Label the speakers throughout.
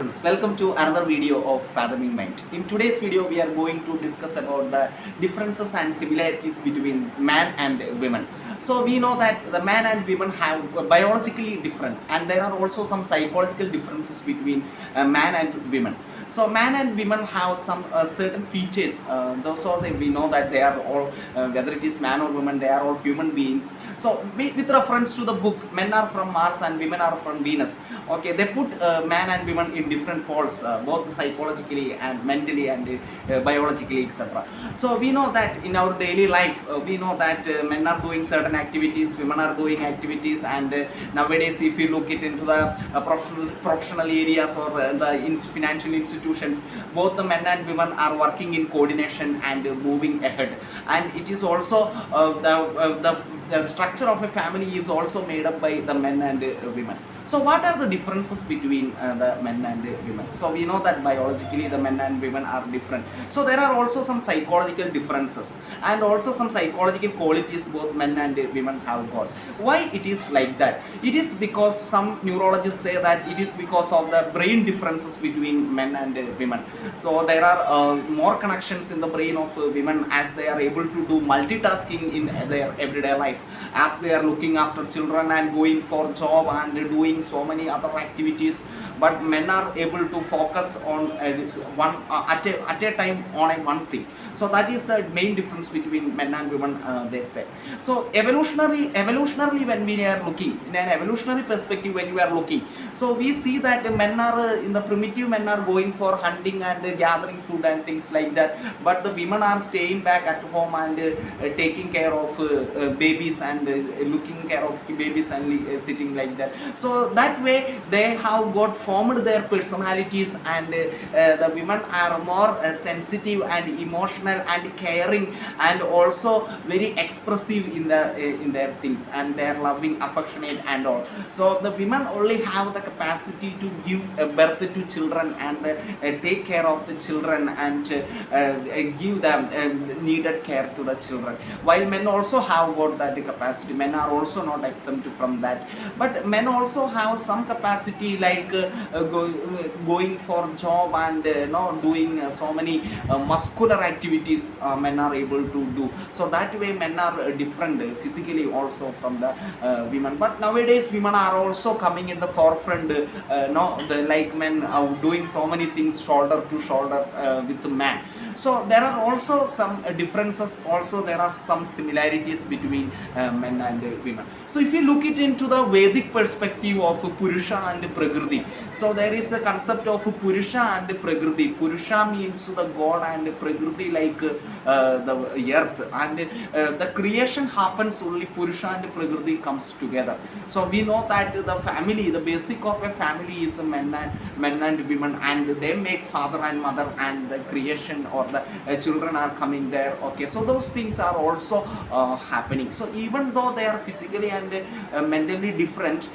Speaker 1: friends, welcome to another video of Fathoming Mind. In today's video we are going to discuss about the differences and similarities between man and women. So we know that the man and women have biologically different, and there are also some psychological differences between man and women. So man and women have some certain features. We know that they are all, whether it is man or woman, they are all human beings. So with reference to the book, men are from Mars and women are from Venus. Okay, they put man and women in different poles, both psychologically and mentally and biologically, etc. So we know that in our daily life, we know that men are doing certain activities, women are doing activities, and nowadays if you look it into the professional areas or the financial institutions, both the men and women are working in coordination and moving ahead. And it is also the structure of a family is also made up by the men and women. So what are the differences between the men and women? So we know that biologically the men and women are different. So there are also some psychological differences and also some psychological qualities both men and women have got. Why it is like that? It is because some neurologists say that it is because of the brain differences between men and women. So there are more connections in the brain of women as they are able to do multitasking in their everyday life, as they are looking after children and going for job and doing so many other activities. But men are able to focus on one at a time on one thing. So that is the main difference between men and women, they say. So evolutionarily when we are looking, in an evolutionary perspective when we are looking, so we see that men are, in the primitive men are going for hunting and gathering food and things like that. But the women are staying back at home and taking care of babies and looking care of babies and sitting like that. So that way they have got formed their personalities, and the women are more sensitive and emotional and caring and also very expressive in their things, and they are loving, affectionate and all. So the women only have the capacity to give birth to children and take care of the children and give them needed care to the children, while men also have got that capacity. Men are also not exempt from that, but men also have some capacity like going for job and doing so many muscular activities men are able to do. So that way men are different physically also from the women. But nowadays women are also coming in the forefront, like men are doing so many things shoulder to shoulder with the man. So there are also some differences, also there are some similarities between men and women. So if you look it into the Vedic perspective of Purusha and Prakriti, so there is a concept of Purusha and Prakriti. Purusha means the god and Prakriti like the earth, and the creation happens only Purusha and Prakriti comes together. So we know that the family, the basic of a family is men and women, and they make father and mother, and the creation or the children are coming there. Okay, so those things are also happening. So even though they are physically and mentally different,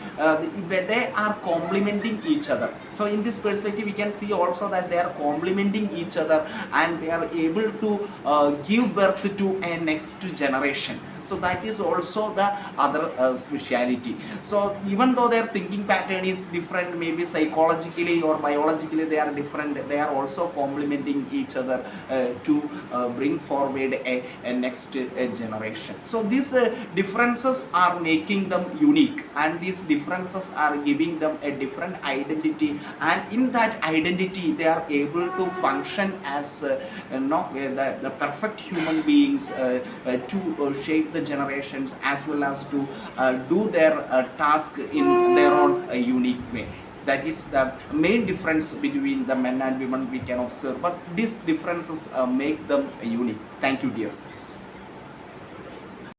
Speaker 1: they are complementing each other. So in this perspective we can see also that they are complementing each other, and they are able to give birth to a next generation. So that is also the other speciality. So even though their thinking pattern is different, maybe psychologically or biologically they are different, they are also complementing each other to bring forward a next generation. So these differences are making them unique, and these differences are giving them a different identity, and in that identity they are able to function as the perfect human beings to shape the generations, as well as to do their task in their own unique way. That is the main difference between the men and women we can observe, but these differences make them unique. Thank you, dear friends.